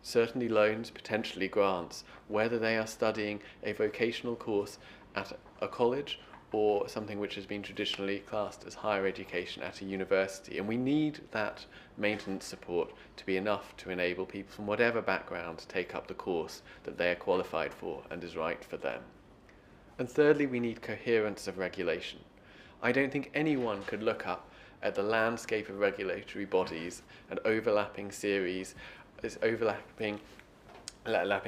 certainly loans, potentially grants, whether they are studying a vocational course at a college or something which has been traditionally classed as higher education at a university. And we need that maintenance support to be enough to enable people from whatever background to take up the course that they are qualified for and is right for them. And thirdly, we need coherence of regulation. I don't think anyone could look up at the landscape of regulatory bodies and overlapping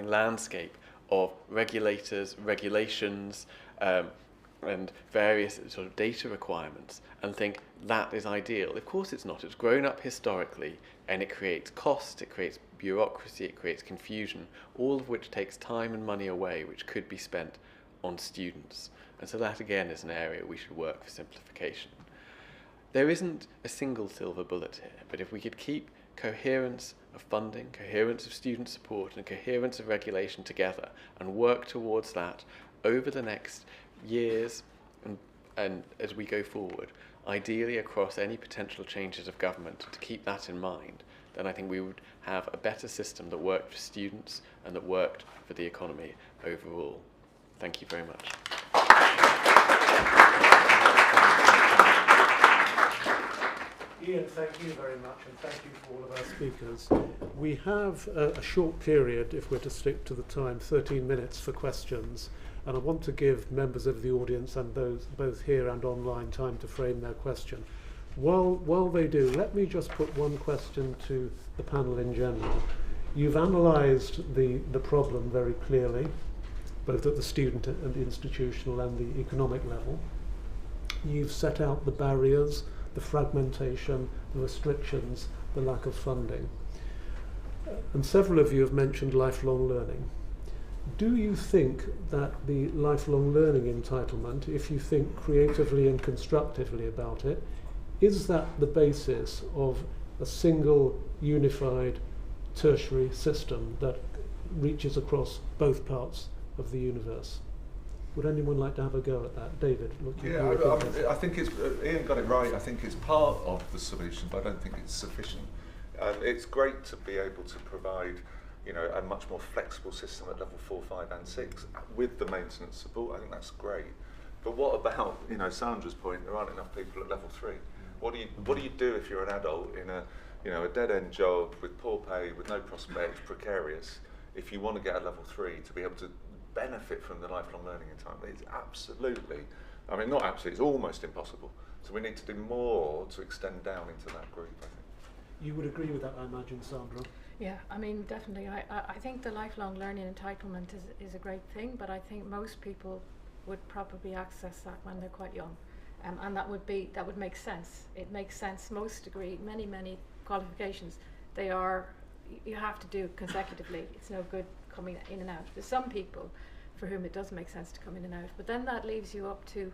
landscape of regulators, regulations, and various sort of data requirements, and think that is ideal. Of course it's not. It's grown up historically, and it creates cost, it creates bureaucracy, it creates confusion, all of which takes time and money away, which could be spent on students. And so that again is an area we should work for simplification. There isn't a single silver bullet here, but if we could keep coherence of funding, coherence of student support, and coherence of regulation together, and work towards that over the next years and as we go forward, ideally across any potential changes of government, to keep that in mind, then I think we would have a better system that worked for students and that worked for the economy overall. Thank you very much. Iain, thank you very much, and thank you for all of our speakers. We have a short period, if we're to stick to the time, 13 minutes for questions, and I want to give members of the audience and those both here and online time to frame their question. While they do, let me just put one question to the panel in general. You've analysed the problem very clearly, both at the student and the institutional and the economic level. You've set out the barriers, the fragmentation, the restrictions, the lack of funding. And several of you have mentioned lifelong learning. Do you think that the lifelong learning entitlement, if you think creatively and constructively about it, is that the basis of a single unified tertiary system that reaches across both parts of the universe? Would anyone like to have a go at that? David, look. Yeah, I think it's, Iain got it right. I think it's part of the solution, but I don't think it's sufficient. It's great to be able to provide, you know, a much more flexible system at level 4, 5 and 6 with the maintenance support. I think that's great. But what about, you know, Sandra's point, there aren't enough people at level 3. What do you do if you're an adult in a, you know, a dead-end job with poor pay, with no prospects, precarious, if you want to get a level 3 to be able to benefit from the lifelong learning entitlement? It's absolutely, I mean, not absolutely, it's almost impossible. So we need to do more to extend down into that group, I think. You would agree with that, I imagine, Sandra? Yeah, I mean, definitely. I think the lifelong learning entitlement is a great thing, but I think most people would probably access that when they're quite young. And that would make sense. It makes sense. Most degree, many qualifications, you have to do consecutively. It's no good coming in and out. There's some people for whom it does make sense to come in and out, but then that leaves you up to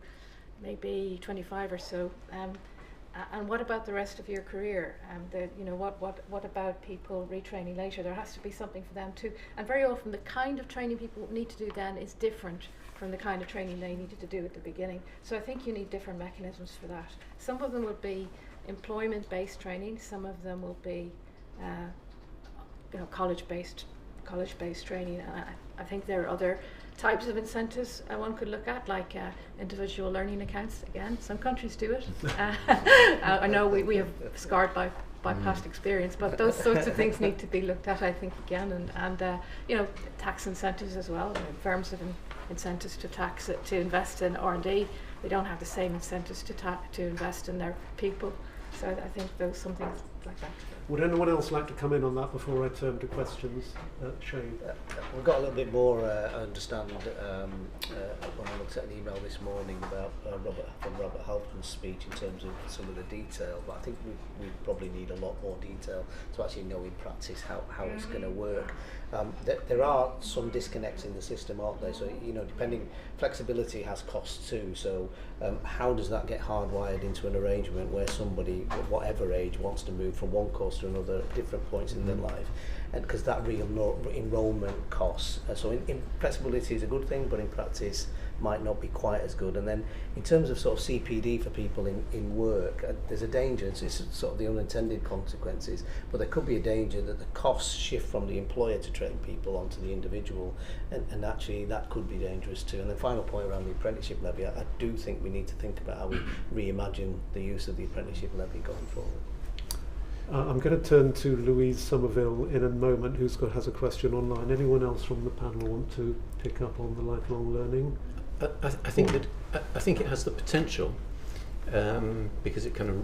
maybe 25 or so. And what about the rest of your career? What about people retraining later? There has to be something for them too. And very often the kind of training people need to do then is different from the kind of training they needed to do at the beginning. So I think you need different mechanisms for that. Some of them will be employment-based training. Some of them will be college-based training. I think there are other types of incentives one could look at, like individual learning accounts. Again, some countries do it. I know we have scarred by past experience, but those sorts of things need to be looked at, I think, again, and tax incentives as well. Firms have incentives to invest in R&D. They don't have the same incentives to invest in their people. So I think some things like that. Would anyone else like to come in on that before I turn to questions? Shaid. We've got a little bit more understand when I looked at an email this morning about Robert Halpton's speech in terms of some of the detail, but I think we probably need a lot more detail to actually know in practice how it's going to work. There are some disconnects in the system, aren't there? So, depending, flexibility has costs too. So how does that get hardwired into an arrangement where somebody, at whatever age, wants to move from one course to another at different points in their life? And because that real enrolment costs. So in flexibility is a good thing, but in practice might not be quite as good. And then in terms of sort of CPD for people in work, there's a danger, it's sort of the unintended consequences, but there could be a danger that the costs shift from the employer to train people onto the individual, and actually that could be dangerous too. And the final point around the apprenticeship levy, I do think we need to think about how we reimagine the use of the apprenticeship levy going forward. I'm going to turn to Louise Somerville in a moment, who has a question online. Anyone else from the panel want to pick up on the lifelong learning? I think it has the potential, because it kind of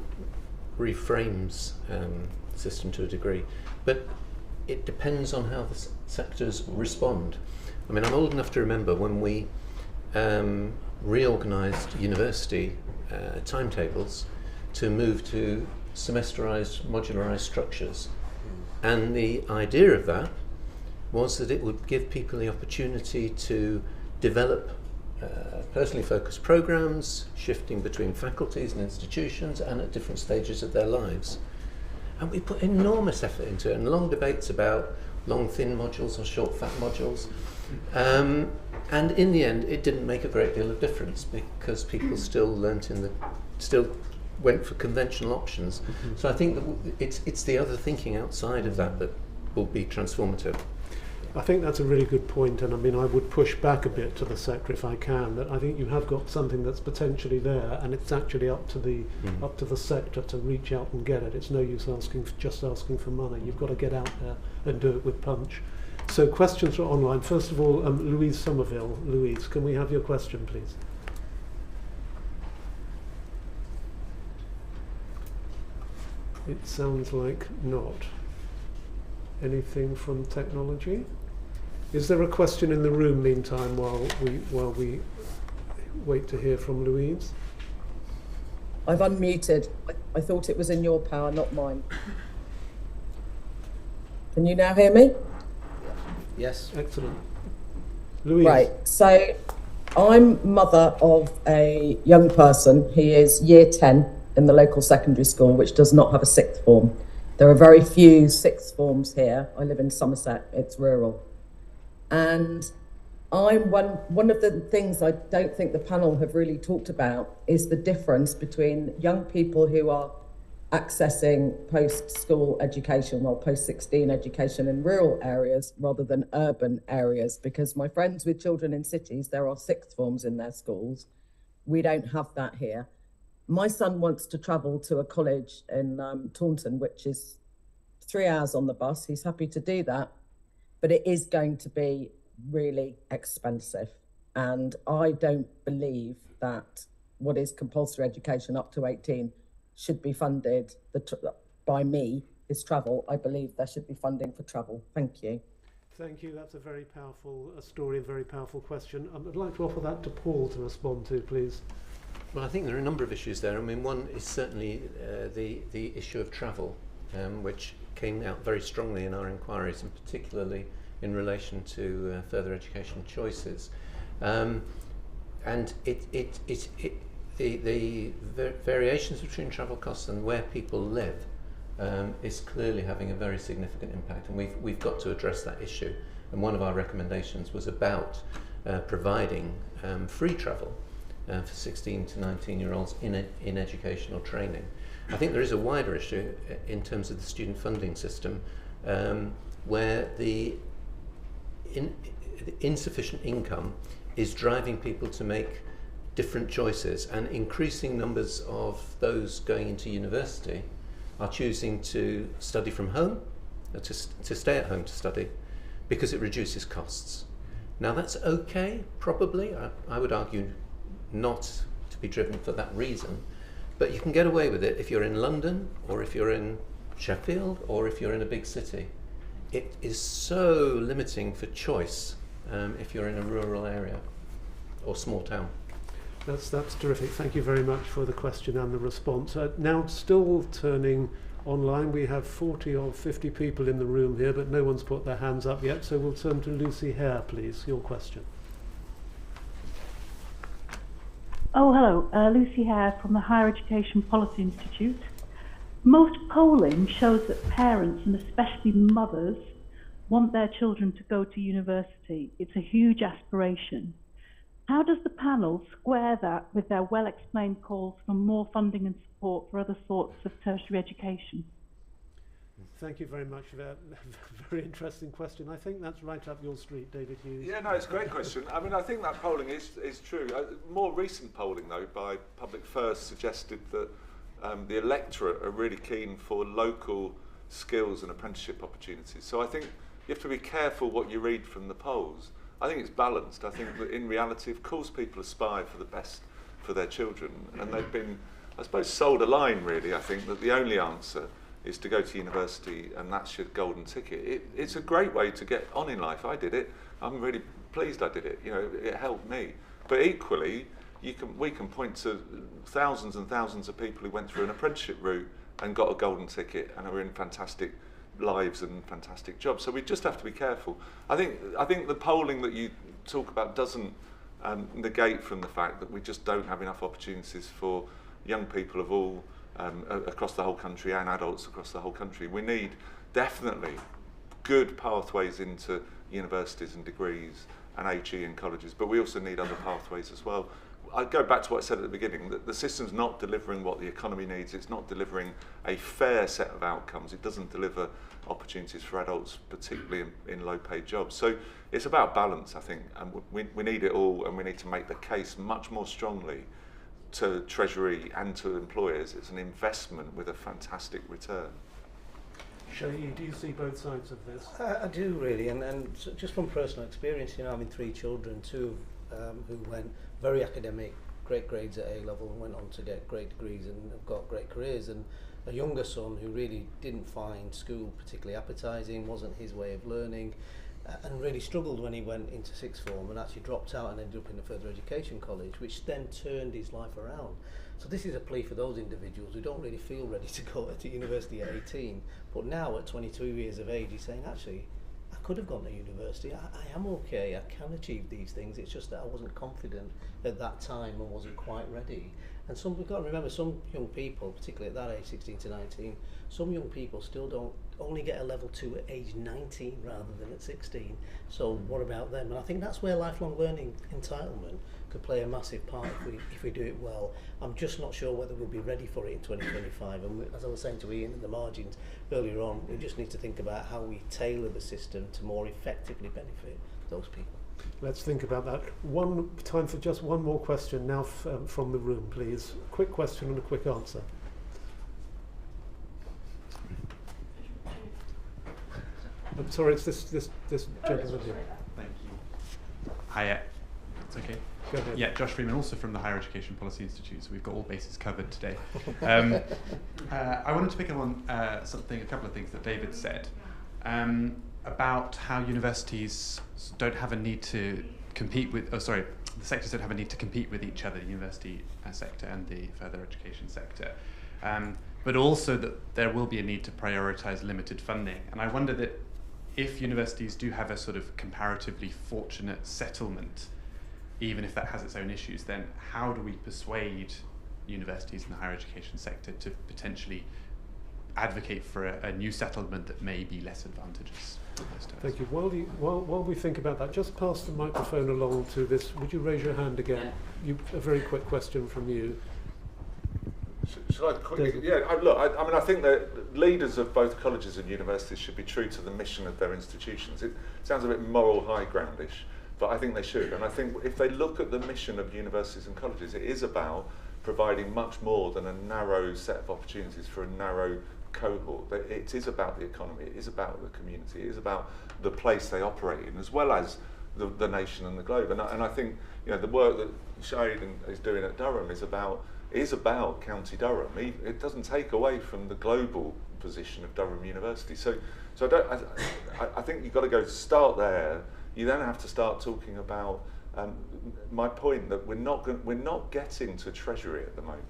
reframes the system to a degree, but it depends on how the sectors respond. I mean, I'm old enough to remember when we reorganised university timetables to move to semesterised, modularised structures, and the idea of that was that it would give people the opportunity to develop personally focused programmes, shifting between faculties and institutions and at different stages of their lives. And we put enormous effort into it, and long debates about long thin modules or short fat modules. And in the end, it didn't make a great deal of difference, because people still went for conventional options. So I think that it's the other thinking outside of that will be transformative. I think that's a really good point, and I mean, I would push back a bit to the sector if I can, that I think you have got something that's potentially there, and it's actually up to the sector to reach out and get it. It's no use just asking for money. You've got to get out there and do it with punch. So questions are online. First of all, Louise Somerville. Louise, can we have your question, please? It sounds like not. Anything from technology? Is there a question in the room meantime while we wait to hear from Louise? I've unmuted. I thought it was in your power, not mine. Can you now hear me? Yes. Excellent. Louise. Right, so I'm mother of a young person. He is year 10 in the local secondary school, which does not have a sixth form. There are very few sixth forms here. I live in Somerset, it's rural. And one of the things I don't think the panel have really talked about is the difference between young people who are accessing post-school education, well, post-16 education in rural areas rather than urban areas, because my friends with children in cities, there are sixth forms in their schools. We don't have that here. My son wants to travel to a college in Taunton, which is 3 hours on the bus. He's happy to do that, but it is going to be really expensive. And I don't believe that what is compulsory education up to 18 should be funded by me is travel. I believe there should be funding for travel. Thank you. Thank you. That's a very powerful story, a very powerful question. I'd like to offer that to Paul to respond to, please. Well, I think there are a number of issues there. I mean, one is certainly the issue of travel, which came out very strongly in our inquiries, and particularly in relation to further education choices. And the variations between travel costs and where people live is clearly having a very significant impact, and we've got to address that issue. And one of our recommendations was about providing free travel for 16 to 19-year-olds in educational training. I think there is a wider issue in terms of the student funding system, where the insufficient income is driving people to make different choices, and increasing numbers of those going into university are choosing to study from home, to stay at home to study, because it reduces costs. Now that's okay, probably. I would argue not to be driven for that reason, but you can get away with it if you're in London, or if you're in Sheffield, or if you're in a big city. It is so limiting for choice if you're in a rural area or small town. That's terrific. Thank you very much for the question and the response. Now still turning online, we have 40 or 50 people in the room here, but no one's put their hands up yet, so we'll turn to Lucy Hare, please. Your question. Oh, hello. Lucy Hare from the Higher Education Policy Institute. Most polling shows that parents, and especially mothers, want their children to go to university. It's a huge aspiration. How does the panel square that with their well-explained calls for more funding and support for other sorts of tertiary education? Thank you very much for that very interesting question. I think that's right up your street, David Hughes. Yeah, no, it's a great question. I mean, I think that polling is true. More recent polling, though, by Public First suggested that the electorate are really keen for local skills and apprenticeship opportunities. So I think you have to be careful what you read from the polls. I think it's balanced. I think that in reality, of course, people aspire for the best for their children, and they've been, I suppose, sold a line, really. I think that the only answer is to go to university, and that's your golden ticket. It's a great way to get on in life. I did it. I'm really pleased I did it. You know, it helped me. But equally, we can point to thousands and thousands of people who went through an apprenticeship route and got a golden ticket and are in fantastic lives and fantastic jobs. So we just have to be careful. I think the polling that you talk about doesn't negate from the fact that we just don't have enough opportunities for young people of all across the whole country, and adults across the whole country. We need definitely good pathways into universities and degrees and HE and colleges, but we also need other pathways as well. I go back to what I said at the beginning, that the system's not delivering what the economy needs. It's not delivering a fair set of outcomes. It doesn't deliver opportunities for adults, particularly in low-paid jobs. So it's about balance, I think, and we need it all, and we need to make the case much more strongly to Treasury and to employers. It's an investment with a fantastic return. Shaid, do you see both sides of this? I do, really, and just from personal experience, you know, having 3 children, 2 who went very academic, great grades at A-level, and went on to get great degrees and have got great careers, and a younger son who really didn't find school particularly appetising, wasn't his way of learning, and really struggled when he went into sixth form and actually dropped out and ended up in a further education college, which then turned his life around. So this is a plea for those individuals who don't really feel ready to go to university at 18, but now at 22 years of age he's saying, actually, I could have gone to university, I am okay, I can achieve these things, it's just that I wasn't confident at that time and wasn't quite ready. And we've got to remember, some young people, particularly at that age, 16 to 19, some young people still don't only get a level 2 at age 19 rather than at 16. So what about them? And I think that's where lifelong learning entitlement could play a massive part if we do it well. I'm just not sure whether we'll be ready for it in 2025. And as I was saying to Iain in the margins earlier on, we just need to think about how we tailor the system to more effectively benefit those people. Let's think about that. Time for just one more question now from the room, please. Quick question and a quick answer. I'm sorry, it's this gentleman here. Thank you. Hi, it's okay. Go ahead. Yeah, Josh Freeman, also from the Higher Education Policy Institute, so we've got all bases covered today. I wanted to pick up on a couple of things that David said about how universities don't have a need to compete with, the sectors don't have a need to compete with each other, the university sector and the further education sector, but also that there will be a need to prioritise limited funding. And I wonder that if universities do have a sort of comparatively fortunate settlement, even if that has its own issues, then how do we persuade universities in the higher education sector to potentially advocate for a new settlement that may be less advantageous? Thank you. While we think about that, just pass the microphone along to this. Would you raise your hand again? A very quick question from you. Should I quickly? Yeah, I think that leaders of both colleges and universities should be true to the mission of their institutions. It sounds a bit moral high groundish, but I think they should. And I think if they look at the mission of universities and colleges, it is about providing much more than a narrow set of opportunities for a narrow cohort. It is about the economy, it is about the community, it is about the place they operate in, as well as the nation and the globe. And I think the work that Shaid is doing at Durham is about County Durham. It doesn't take away from the global position of Durham University. So I think you've got to start there. You then have to start talking about my point that we're not getting to Treasury at the moment,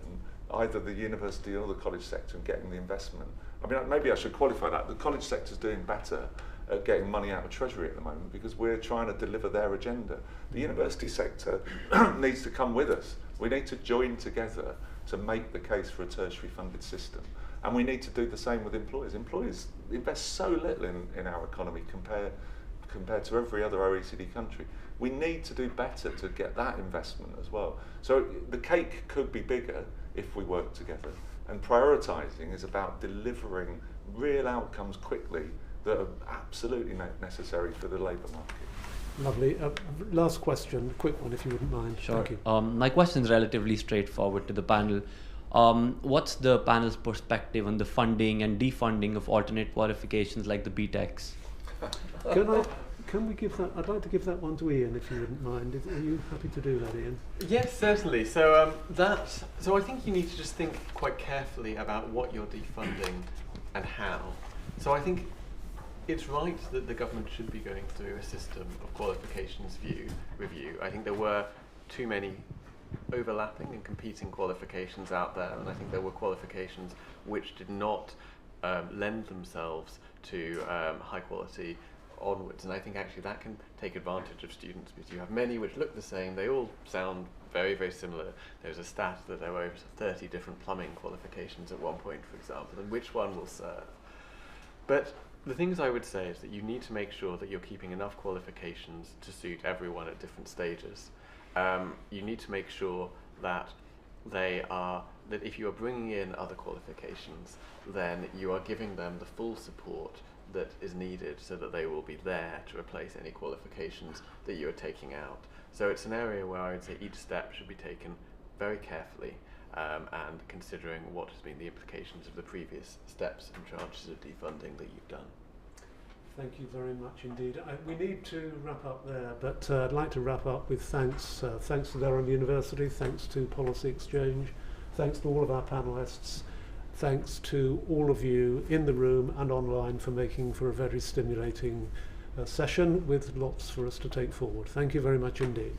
either the university or the college sector, and getting the investment. I mean, maybe I should qualify that. The college sector is doing better at getting money out of Treasury at the moment because we're trying to deliver their agenda. The university sector needs to come with us. We need to join together to make the case for a tertiary funded system. And we need to do the same with employers. Employers invest so little in our economy compared to every other OECD country. We need to do better to get that investment as well. So the cake could be bigger if we work together. And prioritising is about delivering real outcomes quickly that are absolutely necessary for the labour market. Lovely. Last question, quick one if you wouldn't mind. Sure. Thank you. My question is relatively straightforward to the panel. What's the panel's perspective on the funding and defunding of alternate qualifications like the BTECs? Can we give that? I'd like to give that one to Iain, if you wouldn't mind. Are you happy to do that, Iain? Yes, certainly. So I think you need to just think quite carefully about what you're defunding and how. So I think it's right that the government should be going through a system of qualifications review. I think there were too many overlapping and competing qualifications out there, and I think there were qualifications which did not lend themselves to high quality onwards, and I think actually that can take advantage of students because you have many which look the same, they all sound very, very similar. There's a stat that there were over 30 different plumbing qualifications at one point, for example, and which one will serve? But the things I would say is that you need to make sure that you're keeping enough qualifications to suit everyone at different stages. You need to make sure that that if you are bringing in other qualifications, then you are giving them the full support that is needed so that they will be there to replace any qualifications that you are taking out. So it's an area where I would say each step should be taken very carefully and considering what has been the implications of the previous steps and tranches of defunding that you've done. Thank you very much indeed. We need to wrap up there, but I'd like to wrap up with thanks to Durham University, thanks to Policy Exchange, thanks to all of our panellists, thanks to all of you in the room and online for making for a very stimulating session with lots for us to take forward. Thank you very much indeed.